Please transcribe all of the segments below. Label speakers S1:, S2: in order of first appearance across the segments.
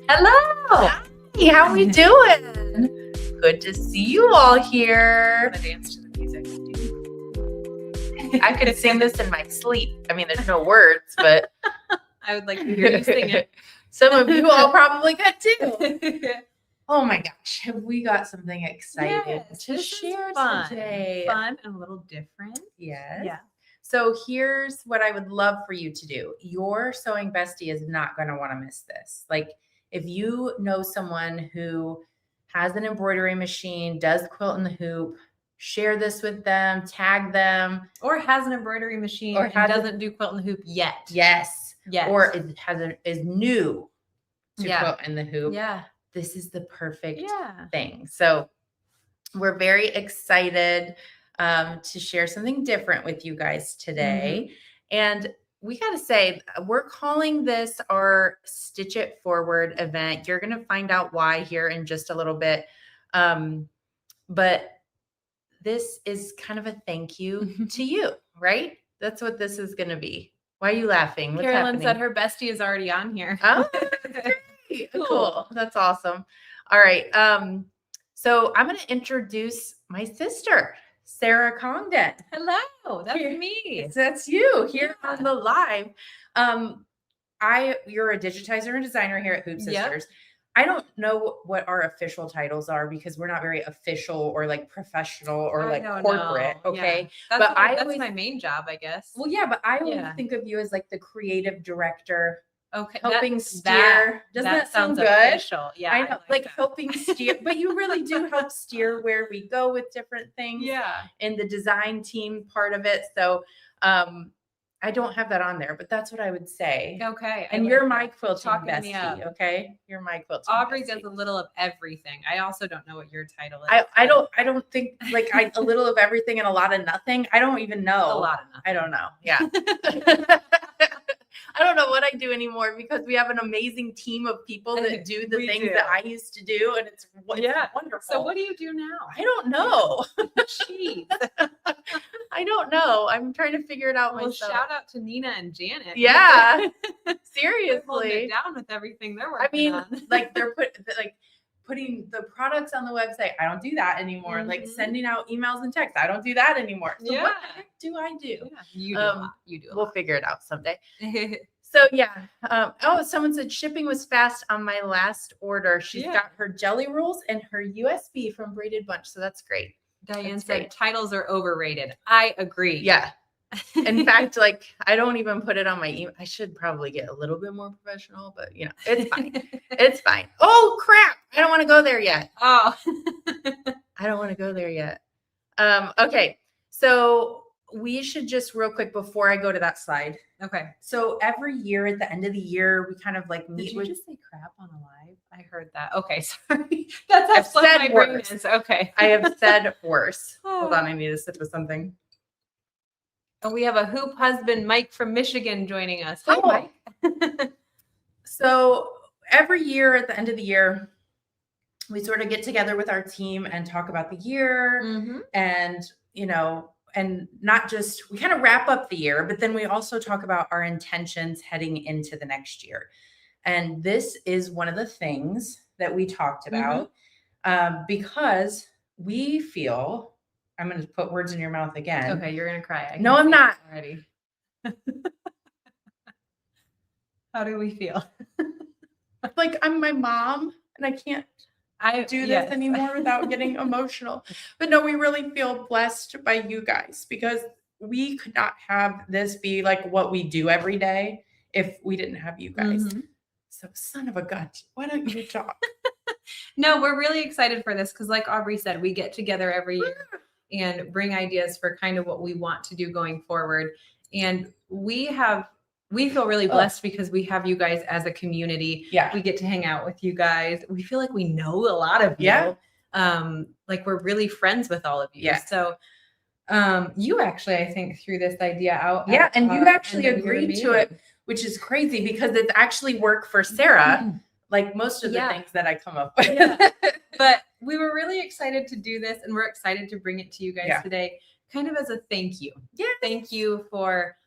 S1: Hello. Hi, how we doing? Good to see you all here.
S2: I'm gonna dance to the music.
S1: I could sing this in my sleep. I mean, there's no words, but
S2: I would like to hear you sing it.
S1: Some of you all probably could too. Oh my gosh, have we got something exciting to share today?
S2: Fun and a little different.
S1: Yes.
S2: Yeah.
S1: So here's what I would love for you to do. Your sewing bestie is not going to want to miss this. Like if you know someone who has an embroidery machine, does quilt in the hoop, share this with them, tag them.
S2: Or has an embroidery machine or doesn't do quilt in the hoop yet.
S1: Yes. Or is new to quilt in the hoop.
S2: Yeah.
S1: This is the perfect thing. So we're very excited to share something different with you guys today. And we got to say, we're calling this our Stitch It Forward event. You're going to find out why here in just a little bit. But this is kind of a thank you to you, right? That's what this is going to be. Why are you laughing? What's
S2: Carolyn
S1: happening?
S2: said her bestie is already on here.
S1: Oh, cool. That's awesome. All right. So I'm going to introduce my sister, Sarah Congdon.
S2: Hello, that's me.
S1: That's you here on the live. You're a digitizer and designer here at Hoop Sisters. I don't know what our official titles are because we're not very official or like professional or like corporate.
S2: Know.
S1: Okay.
S2: Yeah.
S1: But
S2: that's my main job, I guess.
S1: Well, yeah, but I always think of you as like the creative director.
S2: Okay.
S1: Helping steer. Doesn't that sound good?
S2: Official. Yeah.
S1: I know. Like helping steer, but you really do help steer where we go with different things.
S2: Yeah.
S1: In the design team part of it. So I don't have that on there, but that's what I would say.
S2: Okay.
S1: And you're my quilting bestie. Okay. You're my quilting
S2: Aubrey
S1: bestie.
S2: does a little of everything. I also don't know what your title is.
S1: I don't think like a little of everything and a lot of nothing. I don't even know.
S2: A lot of nothing.
S1: I don't know. Yeah. I don't know what I do anymore because we have an amazing team of people that do the things that I used to do. And it's wonderful.
S2: So what do you do now?
S1: I don't know.
S2: Jeez.
S1: I don't know. I'm trying to figure it out myself.
S2: Shout out to Nina and Janet.
S1: Yeah. Seriously.
S2: They're holding it down with everything they're working on.
S1: Like they're putting the products on the website. I don't do that anymore. Like sending out emails and texts. I don't do that anymore. So what the heck do I do?
S2: Yeah, you do a lot. You do.
S1: We'll figure it out someday. So someone said shipping was fast on my last order. She's got her jelly rolls and her USB from Braided Bunch. So that's great.
S2: Diane said titles are overrated. I agree.
S1: Yeah. In fact, like I don't even put it on my email. I should probably get a little bit more professional, but it's fine. It's fine. Oh crap. I don't want to go there yet.
S2: Oh,
S1: I don't want to go there yet. Okay. So we should just real quick before I go to that slide.
S2: Okay.
S1: So every year at the end of the year, we kind of like meet.
S2: Did you just say crap on a live? I heard that. Okay. Sorry. That's how my brain is. Okay.
S1: I have said worse. Hold on. I need to sip of something.
S2: And we have a hoop husband, Mike from Michigan, joining us. Hi, Mike.
S1: So every year at the end of the year, we sort of get together with our team and talk about the year and, and not just, we kind of wrap up the year, but then we also talk about our intentions heading into the next year. And this is one of the things that we talked about because we feel, I'm going to put words in your mouth again.
S2: Okay, you're going to cry.
S1: No, I'm not.
S2: Already. How do we feel?
S1: Like I'm my mom and I can't do this anymore without getting emotional. But no, we really feel blessed by you guys because we could not have this be like what we do every day if we didn't have you guys. So son of a gun, why don't you talk?
S2: No, we're really excited for this because like Aubrey said, we get together every year and bring ideas for kind of what we want to do going forward. And we feel really blessed because we have you guys as a community. Yeah. We get to hang out with you guys. We feel like we know a lot of you. Yeah. Like we're really friends with all of you. Yeah. So you actually, I think, threw this idea out.
S1: Yeah. And you actually agreed to it, which is crazy because it's actually work for Sarah. Like most of the things that I come up with.
S2: Yeah. But we were really excited to do this and we're excited to bring it to you guys today, kind of as a thank you. Yeah. Thank you for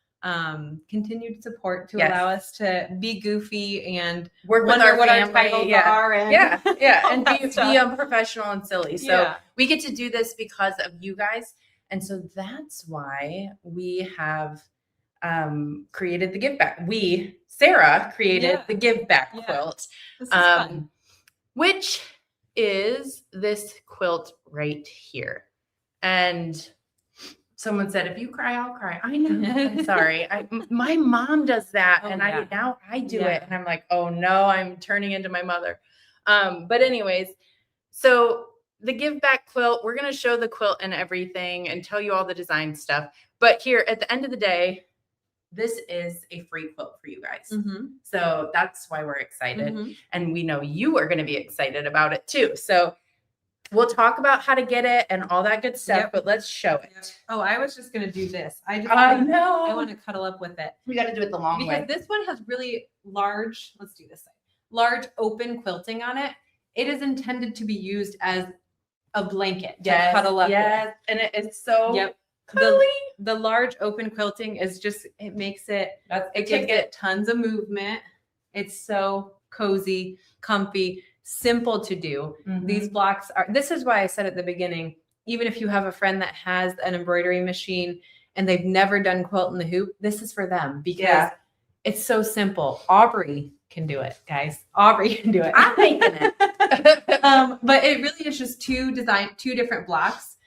S2: continued support to
S1: Yes.
S2: allow us to be goofy and
S1: work with
S2: wonder
S1: our
S2: what
S1: family.
S2: our titles
S1: Yeah.
S2: are. And
S1: Yeah.
S2: all
S1: And
S2: that
S1: be
S2: stuff.
S1: unprofessional and silly. So we get to do this because of you guys. And so that's why we have created the Give Back. Sarah created the Give Back quilt,
S2: This is fun.
S1: which is this quilt right here. And someone said, if you cry, I'll cry. I know. I'm sorry. My mom does that. And now I do it. And I'm like, oh no, I'm turning into my mother. But anyways, so the Give Back quilt, we're going to show the quilt and everything and tell you all the design stuff. But here at the end of the day, this is a free quilt for you guys. So that's why we're excited. And we know you are going to be excited about it too. So we'll talk about how to get it and all that good stuff, but let's show it.
S2: Oh, I was just going to do this. I want to cuddle up with it.
S1: We got to do it the long way.
S2: Because this one has really large, let's do this side, large open quilting on it. It is intended to be used as a blanket to cuddle up with.
S1: And it's so
S2: the large open quilting is just, it makes it, it gives it tons of movement. It's so cozy, comfy, simple to do. These blocks this is why I said at the beginning, even if you have a friend that has an embroidery machine and they've never done quilt in the hoop, this is for them because it's so simple. Aubrey can do it, guys. Aubrey can do it.
S1: I'm making it.
S2: But it really is just two different blocks,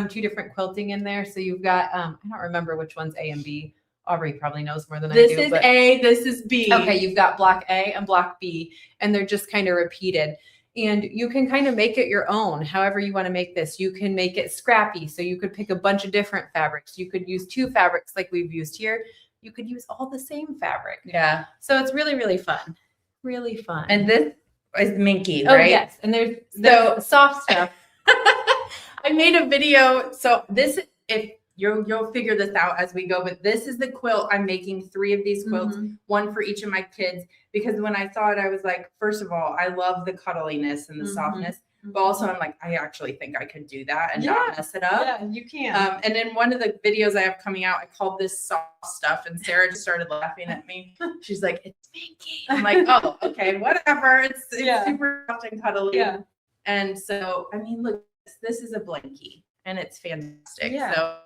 S2: two different quilting in there. So you've got, I don't remember which one's A and B. Aubrey probably knows more than I do.
S1: This is A, this is B.
S2: Okay, you've got block A and block B, and they're just kind of repeated. And you can kind of make it your own, however you want to make this. You can make it scrappy. So you could pick a bunch of different fabrics. You could use 2 fabrics like we've used here. You could use all the same fabric.
S1: Yeah.
S2: So it's really, really fun. Really fun.
S1: And this is minky, right?
S2: Oh, yes. And there's soft stuff.
S1: I made a video. So this, if you'll figure this out as we go, but this is the quilt. I'm making 3 of these quilts, one for each of my kids, because when I saw it, I was like, first of all, I love the cuddliness and the softness, but also I'm like, I actually think I could do that and not mess it up.
S2: Yeah, you can.
S1: And in one of the videos I have coming out, I called this soft stuff, and Sarah just started laughing at me. She's like, it's minky. I'm like, oh, okay, whatever. It's super soft and cuddly.
S2: Yeah.
S1: And so, I mean, look, this is a blankie and it's fantastic.
S2: Yeah.
S1: So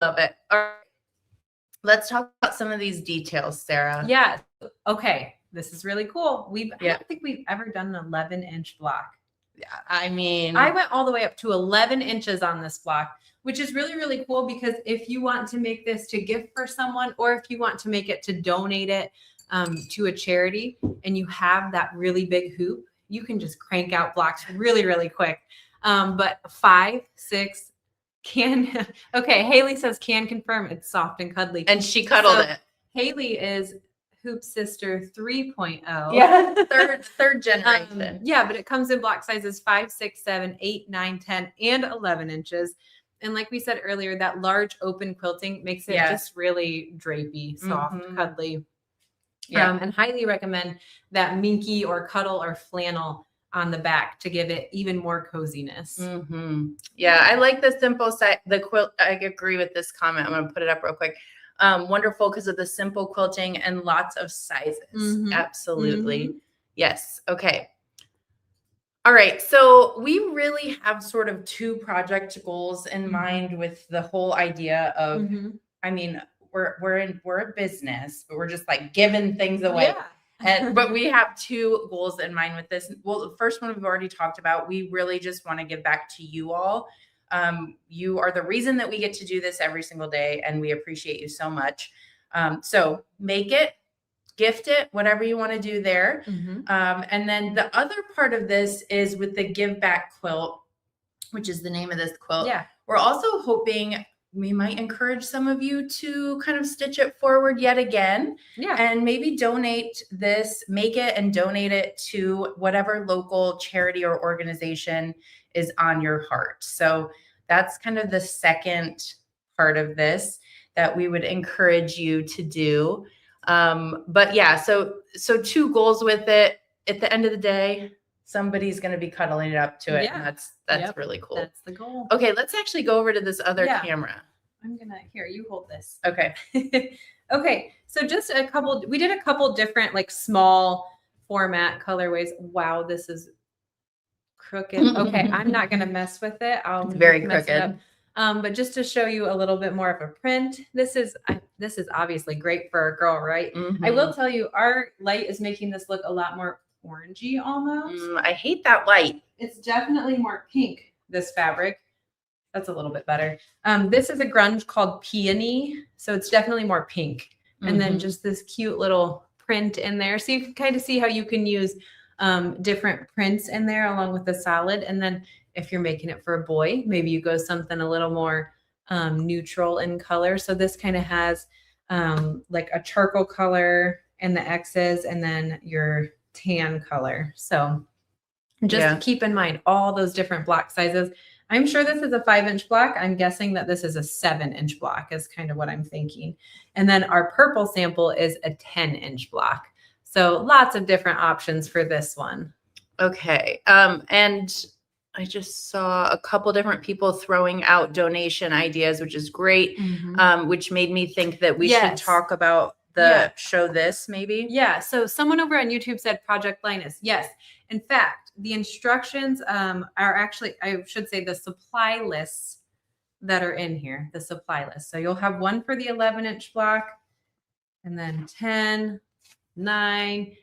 S1: love it. All right. Let's talk about some of these details, Sarah.
S2: Yeah. Okay. This is really cool. I don't think we've ever done an 11-inch block.
S1: Yeah. I mean,
S2: I went all the way up to 11 inches on this block, which is really, really cool because if you want to make this to gift for someone, or if you want to make it to donate it to a charity and you have that really big hoop, you can just crank out blocks really, really quick. But 5, 6, okay, Haley says can confirm it's soft and cuddly.
S1: And she cuddled it.
S2: Haley is Hoop Sister 3.0.
S1: Yeah, third generation.
S2: But it comes in block sizes 5, 6, 7, 8, 9, 10, and 11 inches. And like we said earlier, that large open quilting makes it just really drapey, soft, cuddly. Yeah. And highly recommend that minky or cuddle or flannel on the back to give it even more coziness.
S1: Yeah, I like the simple side. The quilt, I agree with this comment. I'm going to put it up real quick. Wonderful because of the simple quilting and lots of sizes. Absolutely. Yes. Okay. All right. So we really have sort of 2 project goals in mind with the whole idea of, I mean, we're a business, but we're just like giving things away. But we have 2 goals in mind with this. Well, the first one we've already talked about. We really just want to give back to you all. You are the reason that we get to do this every single day, and we appreciate you so much. So make it, gift it, whatever you want to do there. And then the other part of this is with the Give Back quilt, which is the name of this quilt. We're also hoping we might encourage some of you to kind of stitch it forward yet again. And maybe donate this, make it and donate it to whatever local charity or organization is on your heart. So that's kind of the second part of this that we would encourage you to do. But yeah, so 2 goals with it. At the end of the day, somebody's going to be cuddling it up to it. And that's really cool.
S2: That's the goal.
S1: Okay, let's actually go over to this other camera.
S2: I'm going to, here, you hold this.
S1: Okay.
S2: Okay, so just we did a couple different like small format colorways. Wow, this is crooked. Okay, I'm not gonna mess with it.
S1: It's very
S2: mess it up.
S1: crooked.
S2: But just to show you a little bit more of a print, this is obviously great for a girl, right? I will tell you, our light is making this look a lot more orangey almost.
S1: I hate that light.
S2: It's definitely more pink, this fabric. That's a little bit better. This is a grunge called Peony, so it's definitely more pink. And then just this cute little print in there. So you can kind of see how you can use different prints in there along with the solid. And then if you're making it for a boy, maybe you go something a little more neutral in color. So this kind of has like a charcoal color in the X's and then your tan color. So just keep in mind all those different block sizes. I'm sure this is a 5-inch block. I'm guessing that this is a 7-inch block is kind of what I'm thinking. And then our purple sample is a 10-inch block. So lots of different options for this one.
S1: Okay. And I just saw a couple different people throwing out donation ideas, which is great, which made me think that we should talk about show this maybe.
S2: Yeah. So someone over on YouTube said Project Linus. Yes. In fact, the instructions are actually, I should say, the supply lists that are in here, the supply list. So you'll have one for the 11-inch block and then 10, 9,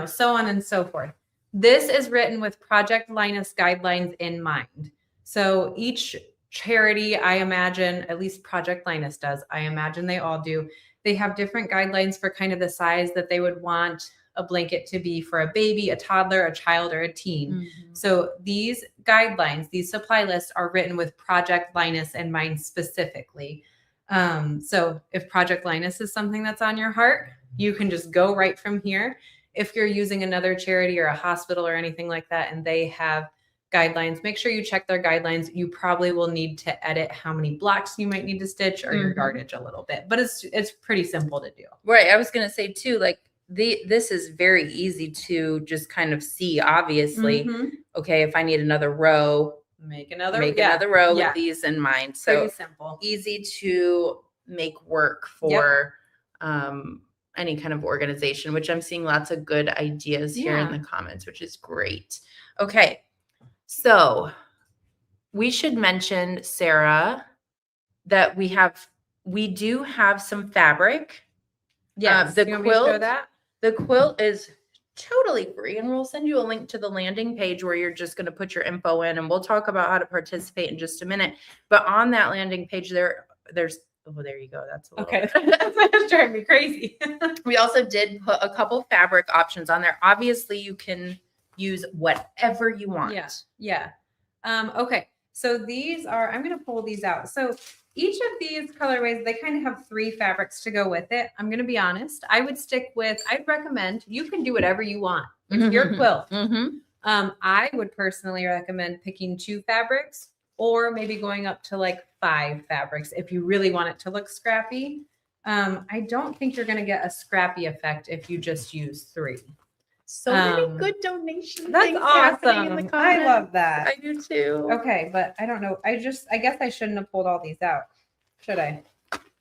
S2: so on and so forth. This is written with Project Linus guidelines in mind. So each charity, I imagine, at least Project Linus does, I imagine they all do, they have different guidelines for kind of the size that they would want a blanket to be for a baby, a toddler, a child, or a teen. So these guidelines, these supply lists are written with Project Linus in mind specifically. So if Project Linus is something that's on your heart, you can just go right from here. If you're using another charity or a hospital or anything like that, and they have guidelines, make sure you check their guidelines. You probably will need to edit how many blocks you might need to stitch or your yardage a little bit, but it's pretty simple to do.
S1: Right. I was going to say too, like this is very easy to just kind of see, obviously. Okay, if I need another row,
S2: make another
S1: row with these in mind. So
S2: pretty simple,
S1: easy to make work for any kind of organization, which I'm seeing lots of good ideas here in the comments, which is great. Okay. So we should mention, Sarah, that we do have some fabric.
S2: Yes.
S1: The quilt, the quilt is totally free, and we'll send you a link to the landing page where you're just going to put your info in, and we'll talk about how to participate in just a minute. But on that landing page, there's there you go. That's
S2: okay. That's driving me crazy.
S1: We also did put a couple fabric options on there. Obviously, you can use whatever you want.
S2: Yeah. Okay. So these are, I'm going to pull these out. So each of these colorways, they kind of have 3 fabrics to go with it. I'm going to be honest. I'd recommend, you can do whatever you want. It's your quilt. I would personally recommend picking 2 fabrics or maybe going up to like 5 fabrics if you really want it to look scrappy. I don't think you're going to get a scrappy effect if you just use 3.
S1: So many good donations.
S2: That's awesome. I love that.
S1: I do too.
S2: Okay, but I don't know. I guess I shouldn't have pulled all these out. Should I?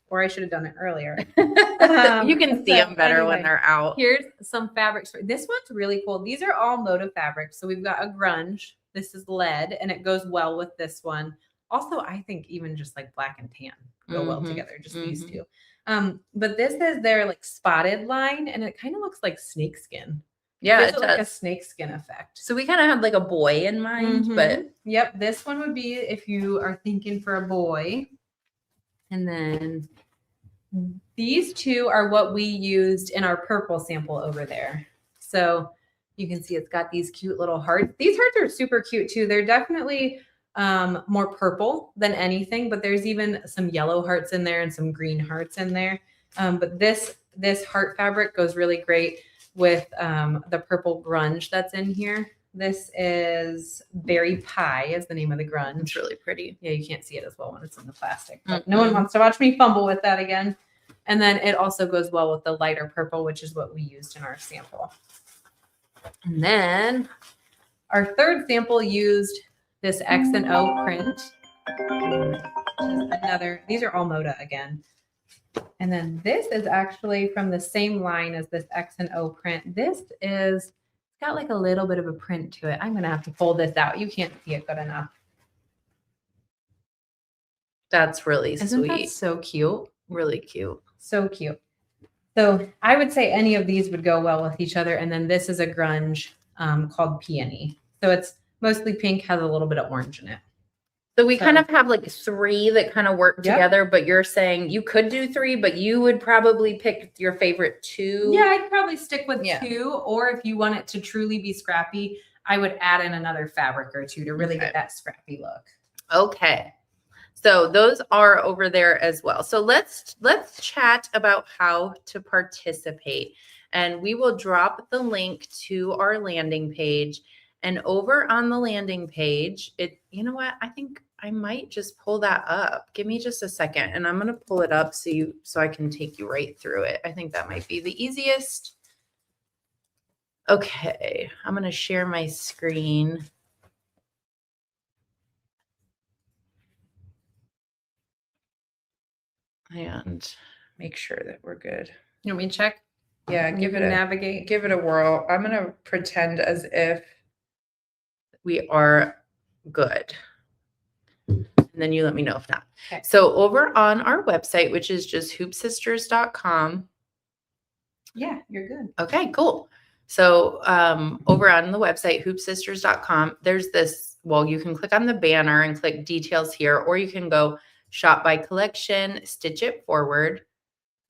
S2: Or I should have done it earlier.
S1: You can see them better when they're out.
S2: Here's some fabrics. This one's really cool. These are all motive fabrics. So we've got a grunge. This is lead, and it goes well with this one. Also, I think even just like black and tan go well together, just these 2. But this is their like spotted line, and it kind of looks like snakeskin.
S1: Yeah,
S2: it does. Like a snakeskin effect.
S1: So we kind of had like a boy in mind, but
S2: yep, this one would be if you are thinking for a boy. And then these 2 are what we used in our purple sample over there. So you can see it's got these cute little hearts. These hearts are super cute too. They're definitely more purple than anything, but there's even some yellow hearts in there and some green hearts in there. But this heart fabric goes really great with the purple grunge that's in here. This is Berry Pie is the name of the grunge.
S1: It's really pretty.
S2: Yeah, you can't see it as well when it's in the plastic. But no one wants to watch me fumble with that again. And then it also goes well with the lighter purple, which is what we used in our sample. And then our third sample used this X and O print. These are all Moda again. And then this is actually from the same line as this X and O print. This is, it's got like a little bit of a print to it. I'm going to have to pull this out. You can't see it good enough.
S1: That's really
S2: Isn't
S1: sweet.
S2: that so cute?
S1: Really cute.
S2: So cute. So I would say any of these would go well with each other. And then this is a grunge called Peony. So it's mostly pink, has a little bit of orange in it.
S1: So we kind of have like 3 that kind of work together, but you're saying you could do 3, but you would probably pick your favorite 2.
S2: Yeah, I'd probably stick with 2. Or if you want it to truly be scrappy, I would add in another fabric or 2 to really get that scrappy look.
S1: Okay. So those are over there as well. So let's chat about how to participate. And we will drop the link to our landing page. And over on the landing page, you know what? I think I might just pull that up. Give me just a second, and I'm going to pull it up so I can take you right through it. I think that might be the easiest. Okay, I'm going to share my screen. And make sure that we're good.
S2: You want me to check?
S1: Yeah, give it a whirl. I'm going to pretend as if we are good. And then you let me know if not. Okay. So over on our website, which is just hoopsisters.com.
S2: Yeah, you're good.
S1: Okay, cool. So over on the website, hoopsisters.com, there's this, well, you can click on the banner and click details here, or you can go shop by collection, stitch it forward,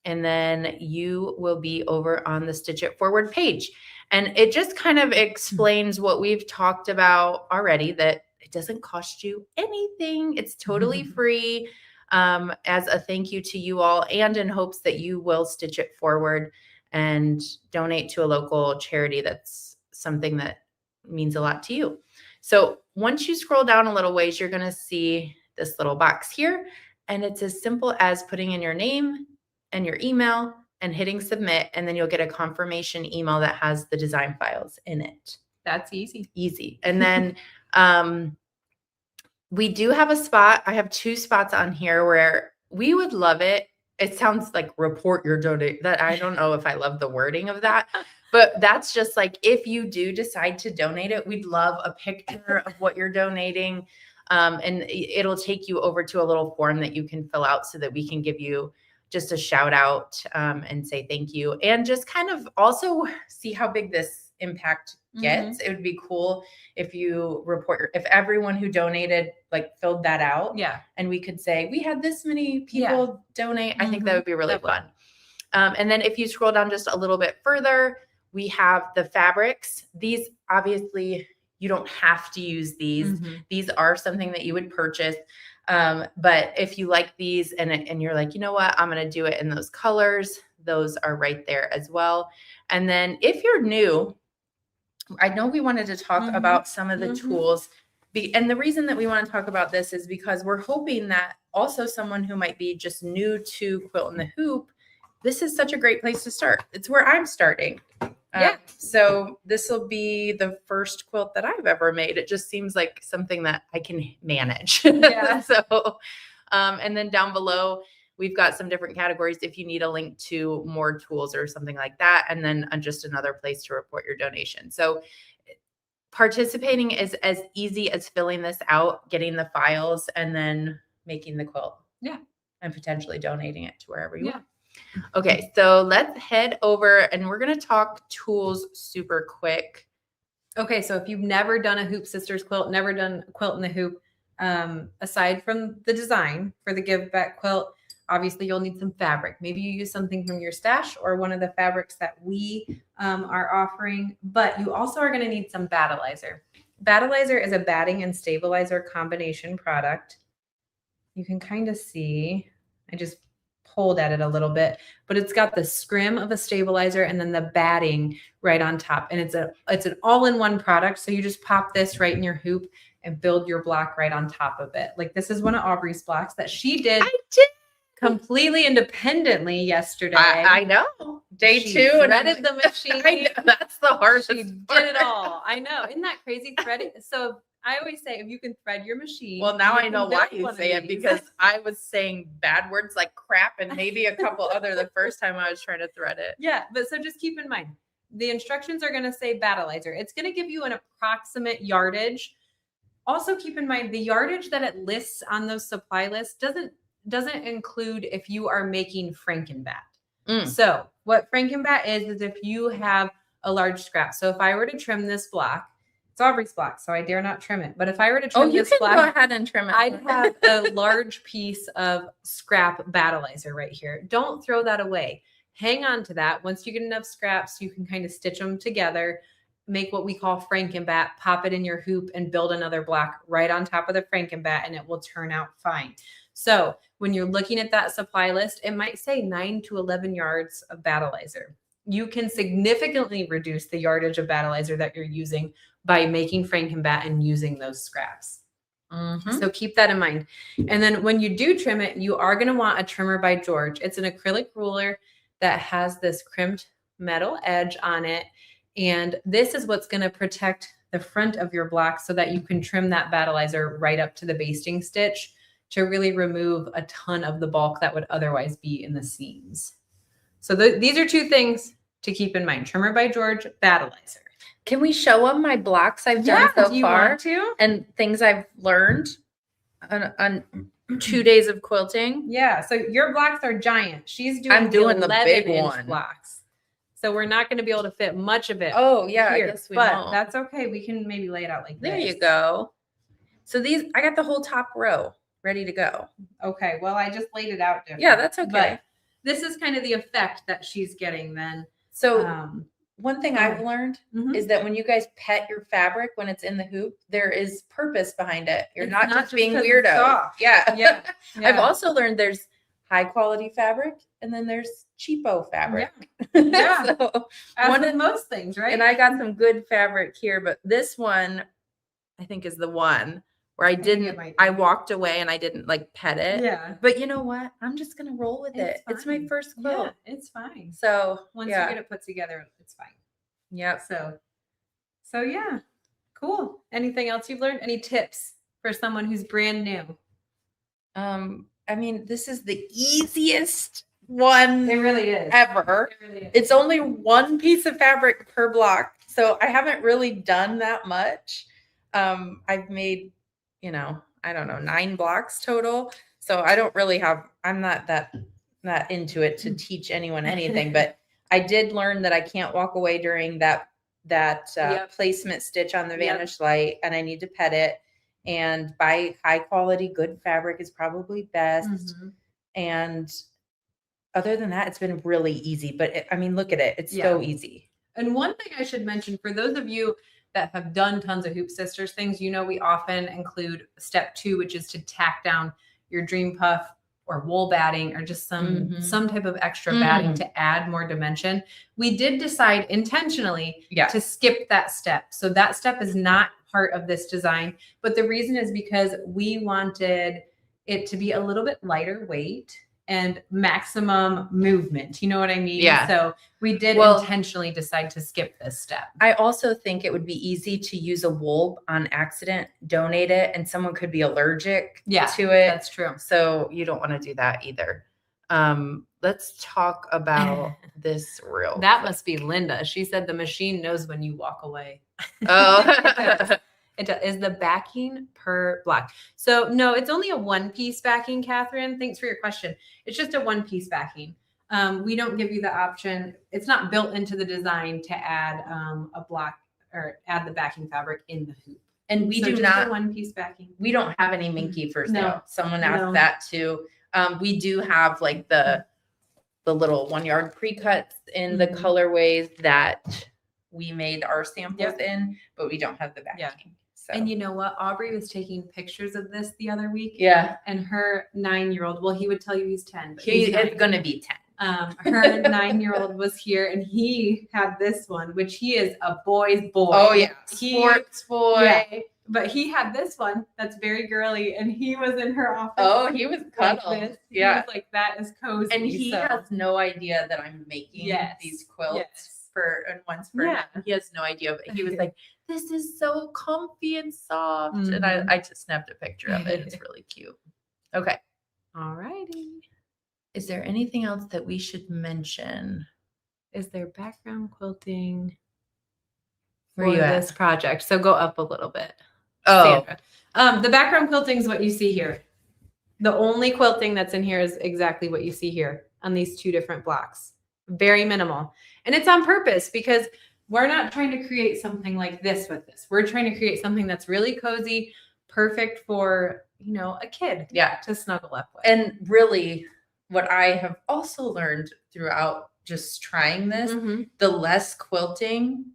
S1: and then you will be over on the Stitch It Forward page. And it just kind of explains what we've talked about already, that it doesn't cost you anything. It's totally free, as a thank you to you all, and in hopes that you will stitch it forward and donate to a local charity. That's something that means a lot to you. So once you scroll down a little ways, you're going to see this little box here. And it's as simple as putting in your name and your email and hitting submit. And then you'll get a confirmation email that has the design files in it.
S2: That's easy.
S1: Easy. And then we do have a spot. I have 2 spots on here where we would love it. It sounds like report your donate. That I don't know if I love the wording of that, but that's just like, if you do decide to donate it, we'd love a picture of what you're donating. And it'll take you over to a little form that you can fill out so that we can give you just a shout out and say thank you, and just kind of also see how big this impact gets. It would be cool if you report, if everyone who donated like filled that out.
S2: Yeah.
S1: And we could say, we had this many people donate. I think that would be really fun. And then if you scroll down just a little bit further, we have the fabrics. These obviously, you don't have to use these. These are something that you would purchase. But if you like these and you're like, you know what, I'm going to do it in those colors, those are right there as well. And then if you're new, I know we wanted to talk about some of the tools. And the reason that we want to talk about this is because we're hoping that also someone who might be just new to Quilt in the Hoop, this is such a great place to start. It's where I'm starting. So this will be the first quilt that I've ever made. It just seems like something that I can manage. Yeah. So, and then down below, we've got some different categories if you need a link to more tools or something like that. And then just another place to report your donation. So participating is as easy as filling this out, getting the files, and then making the quilt. Yeah. And potentially donating it to wherever you want. Okay, so let's head over and we're going to talk tools super quick.
S2: Okay, so if you've never done a Hoop Sisters quilt, never done a Quilt in the Hoop, aside from the design for the Give Back Quilt, obviously you'll need some fabric. Maybe you use something from your stash or one of the fabrics that we are offering, but you also are going to need some battleizer. Battleizer is a batting and stabilizer combination product. You can kind of see, I just pulled at it a little bit, but it's got the scrim of a stabilizer and then the batting right on top. And it's an all-in-one product. So you just pop this right in your hoop and build your block right on top of it. Like this is one of Aubrey's blocks that she did.
S1: I did
S2: completely independently yesterday.
S1: I know. day
S2: she
S1: 2 and
S2: threaded the machine.
S1: I know, that's the hardest
S2: She
S1: part.
S2: did it all. I know. Isn't that crazy? Threading. So I always say, if you can thread your machine.
S1: Well, now
S2: you
S1: I
S2: can
S1: know why
S2: build
S1: you
S2: one of
S1: say it,
S2: these.
S1: because I was saying bad words like crap and maybe a couple other the first time I was trying to thread it.
S2: Yeah, but so just keep in mind, the instructions are going to say battleizer. It's going to give you an approximate yardage. Also keep in mind the yardage that it lists on those supply lists doesn't include if you are making Frankenbat. So what Frankenbat is if you have a large scrap. So if I were to trim this block, it's Aubrey's block, so I dare not trim it. But if I were to trim this block,
S1: go ahead and trim it.
S2: I'd have a large piece of scrap battleizer right here. Don't throw that away. Hang on to that. Once you get enough scraps, you can kind of stitch them together, make what we call Frankenbat, pop it in your hoop and build another block right on top of the Frankenbat, and it will turn out fine. So when you're looking at that supply list, it might say 9 to 11 yards of battleizer. You can significantly reduce the yardage of battleizer that you're using by making Frankenbat and using those scraps. So keep that in mind. And then when you do trim it, you are going to want a trimmer by George. It's an acrylic ruler that has this crimped metal edge on it. And this is what's going to protect the front of your block so that you can trim that battleizer right up to the basting stitch to really remove a ton of the bulk that would otherwise be in the seams. So these are 2 things to keep in mind. Trimmer by George, battleizer.
S1: Can we show them my blocks I've done so
S2: do you
S1: far
S2: want to?
S1: and things I've learned on 2 days of quilting?
S2: Yeah. So your blocks are giant. She's doing
S1: I'm doing the big
S2: 11-inch
S1: one.
S2: blocks. So we're not going to be able to fit much of it.
S1: Oh yeah,
S2: here,
S1: I guess we
S2: but
S1: won't.
S2: that's okay. We can maybe lay it out like
S1: There
S2: this.
S1: you go. So these, I got the whole top row ready to go.
S2: Okay. Well, I just laid it out different.
S1: Yeah, that's okay.
S2: But this is kind of the effect that she's getting then.
S1: So one thing I've learned
S2: Mhm.
S1: is that when you guys pet your fabric when it's in the hoop, there is purpose behind it. You're
S2: It's
S1: not
S2: not
S1: just being
S2: 'cause it's
S1: weirdo.
S2: soft.
S1: Yeah.
S2: Yeah.
S1: I've also learned there's high quality fabric and then there's cheapo fabric.
S2: Yeah.
S1: So
S2: As
S1: one
S2: with
S1: of-
S2: most things, right?
S1: and I got some good fabric here, but this one I think is the one where I walked away and I didn't like pet it.
S2: Yeah.
S1: But you know what? I'm just gonna roll with it. It's my
S2: fine.
S1: first quilt.
S2: Yeah, it's fine.
S1: So
S2: Once you get it put together, it's fine.
S1: Yep.
S2: So yeah, cool. Anything else you've learned? Any tips for someone who's brand new?
S1: I mean, this is the easiest one
S2: It really is.
S1: ever.
S2: It really is.
S1: It's only one piece of fabric per block. So I haven't really done that much. I've made, I don't know, 9 blocks total. So I don't really I'm not that into it to teach anyone anything, but I did learn that I can't walk away during that placement stitch on the vanish light, and I need to pet it and buy high quality, good fabric is probably best.
S2: Mhm.
S1: And other than that, it's been really easy, but look at it. It's so easy.
S2: And one thing I should mention for those of you that have done tons of Hoop Sisters things, we often include step 2, which is to tack down your dream puff or wool batting or just some type of extra batting to add more dimension. We did decide intentionally to skip that step. So that step is not part of this design, but the reason is because we wanted it to be a little bit lighter weight and maximum movement. You know what I mean?
S1: Yeah.
S2: So we did intentionally decide to skip this step.
S1: I also think it would be easy to use a wool on accident, donate it, and someone could be allergic to it.
S2: That's true.
S1: So you don't want to do that either. Let's talk about this real
S2: That must be Linda. She said the machine knows when you walk away.
S1: Oh.
S2: It is the backing per block. So no, it's only a 1-piece backing, Catherine. Thanks for your question. It's just a 1-piece backing. We don't give you the option. It's not built into the design to add a block or add the backing fabric in the hoop.
S1: And we
S2: So
S1: do
S2: just
S1: not
S2: a 1-piece backing.
S1: We don't have any minky for sale.
S2: No.
S1: Someone asked that too. We do have like the little 1-yard pre-cuts in the colorways that we made our samples in, but we don't have the backing.
S2: Yeah.
S1: So.
S2: And you know what? Aubrey was taking pictures of this the other week.
S1: Yeah.
S2: And her 9-year-old, well, he would tell you he's 10. But
S1: He is going to be 10.
S2: Her 9-year-old was here and he had this one, which he is a boy's boy.
S1: Oh, yeah. Sports boy. Yeah.
S2: But he had this one that's very girly, and he was in her office.
S1: Oh, he was cuddled.
S2: This.
S1: Yeah.
S2: He was like, that is cozy.
S1: And he has no idea that I'm making these quilts for him. He has no idea, but he was like, this is so comfy and soft. And I just snapped a picture of it. It's really cute. Okay.
S2: All righty.
S1: Is there anything else that we should mention?
S2: Is there background quilting
S1: for
S2: this project? So go up a little bit.
S1: Oh,
S2: Sandra. The background quilting is what you see here. The only quilting that's in here is exactly what you see here on these two different blocks. Very minimal. And it's on purpose because we're not trying to create something like this with this. We're trying to create something that's really cozy, perfect for, a kid to snuggle up with.
S1: And really what I have also learned throughout just trying this, the less quilting,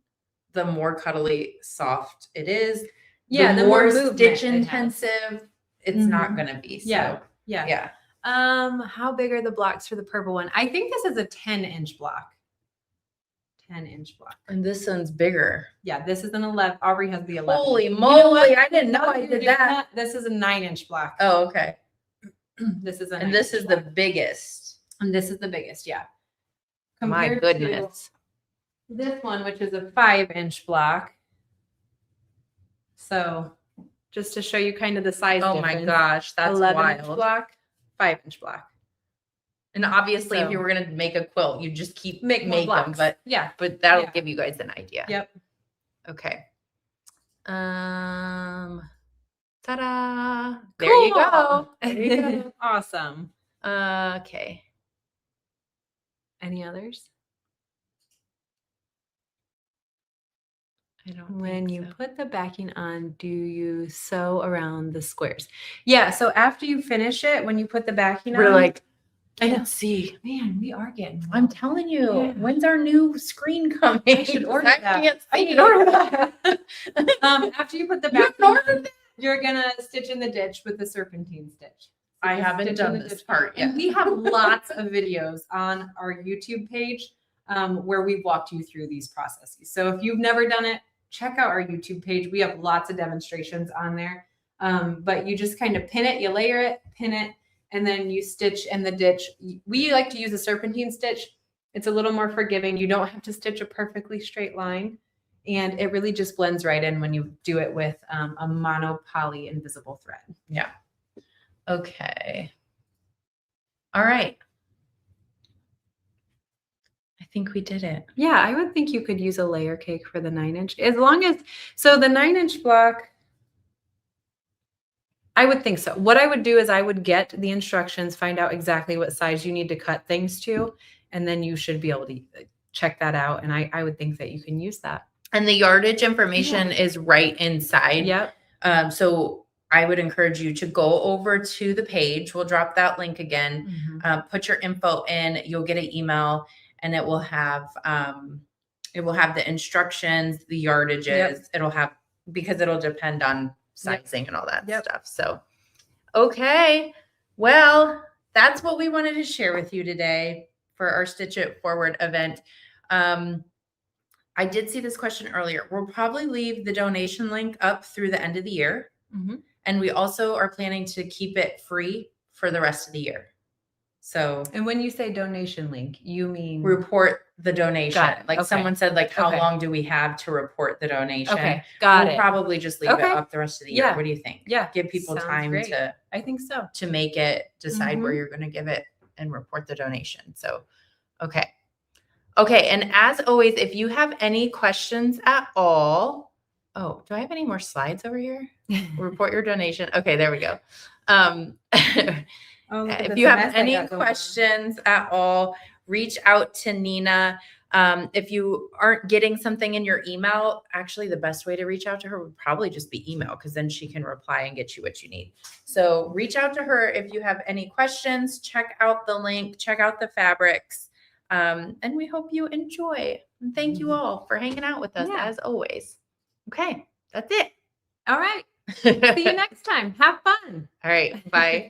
S1: the more cuddly soft it is.
S2: Yeah,
S1: the more stitch intensive it's not going to be. So,
S2: yeah. How big are the blocks for the purple one? I think this is a 10-inch block. 10-inch block.
S1: And this one's bigger.
S2: Yeah, this is an 11. Aubrey has the 11.
S1: Holy moly! I didn't know I did that.
S2: This is a 9-inch block.
S1: Oh, okay.
S2: This is
S1: and this is the biggest.
S2: And this is the biggest. Yeah.
S1: My goodness.
S2: This one, which is a 5-inch block. So just to show you kind of the size difference.
S1: My gosh, that's
S2: 11-inch block, 5-inch block.
S1: And obviously, if you were going to make a quilt, you just keep making them. But that'll give you guys an idea.
S2: Yep.
S1: Okay. Ta-da! There you go. There you go.
S2: Awesome.
S1: Okay.
S2: Any others?
S1: I don't.
S2: When you put the backing on, do you sew around the squares? Yeah. So after you finish it, when you put the backing on,
S1: we're like, I can't see.
S2: Man, we are getting.
S1: I'm telling you, when's our new screen coming?
S2: I should order that.
S1: I should order that.
S2: After you put the backing on, you're gonna stitch in the ditch with the serpentine stitch.
S1: I haven't done this part yet.
S2: And we have lots of videos on our YouTube page where we've walked you through these processes. So if you've never done it, check out our YouTube page. We have lots of demonstrations on there. But you just kind of pin it, you layer it, pin it, and then you stitch in the ditch. We like to use a serpentine stitch. It's a little more forgiving. You don't have to stitch a perfectly straight line. And it really just blends right in when you do it with a mono poly invisible thread.
S1: Yeah. Okay. All right. I think we did it.
S2: Yeah, I would think you could use a layer cake for the 9-inch. As long as, so the 9-inch block, I would think so. What I would do is I would get the instructions, find out exactly what size you need to cut things to, and then you should be able to check that out. And I would think that you can use that.
S1: And the yardage information is right inside.
S2: Yep.
S1: So I would encourage you to go over to the page. We'll drop that link again. Put your info in. You'll get an email, and it will have the instructions, the yardages.
S2: Yep.
S1: It'll have, because it'll depend on sizing and all that stuff. So, okay. Well, that's what we wanted to share with you today for our Stitch It Forward event. I did see this question earlier. We'll probably leave the donation link up through the end of the year. And we also are planning to keep it free for the rest of the year. So,
S2: and when you say donation link, you mean
S1: report the donation. Like someone said, like, how
S2: Okay.
S1: long do we have to report the donation?
S2: Okay, got
S1: We'll
S2: it.
S1: probably just leave it up the rest of the year.
S2: Yeah.
S1: What do you think?
S2: Yeah,
S1: Give people
S2: sounds
S1: time
S2: great.
S1: to
S2: I think so.
S1: make it, decide where you're going to give it, and report the donation. So, okay. Okay. And as always, if you have any questions at all, do I have any more slides over here? Report your donation. Okay, there we go. If you have any questions at all, reach out to Nina. If you aren't getting something in your email, actually the best way to reach out to her would probably just be email, because then she can reply and get you what you need. So reach out to her if you have any questions. Check out the link, check out the fabrics. And we hope you enjoy. And thank you all for hanging out with us as always. Okay, that's it.
S2: All right. See you next time. Have fun.
S1: All right. Bye.